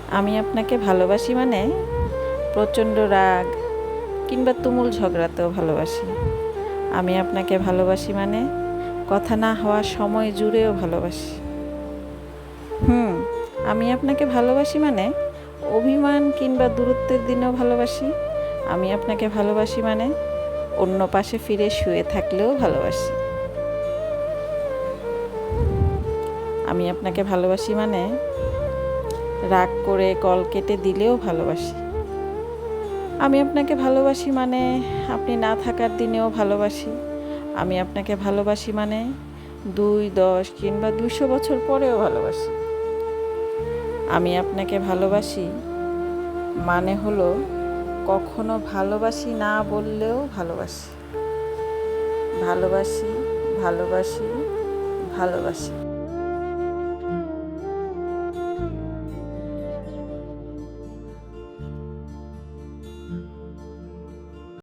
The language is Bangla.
আমি আপনাকে ভালোবাসি মানে প্রচণ্ড রাগ কিংবা তুমুল ঝগড়াতেও ভালোবাসি। আমি আপনাকে ভালোবাসি মানে কথা না হওয়ার সময় জুড়েও ভালোবাসি। আমি আপনাকে ভালোবাসি মানে অভিমান কিংবা দূরত্বের দিনেও ভালোবাসি। আমি আপনাকে ভালোবাসি মানে অন্য পাশে ফিরে শুয়ে থাকলেও ভালোবাসি। আমি আপনাকে ভালোবাসি মানে রাগ করে কল কেটে দিলেও ভালোবাসি। আমি আপনাকে ভালোবাসি মানে আপনি না থাকার দিনেও ভালোবাসি। আমি আপনাকে ভালোবাসি মানে 2, 10 কিংবা 200 বছর পরেও ভালোবাসি। আমি আপনাকে ভালোবাসি মানে হলো কখনো ভালোবাসি না বললেও ভালোবাসি। ভালোবাসি, ভালোবাসি, ভালোবাসি।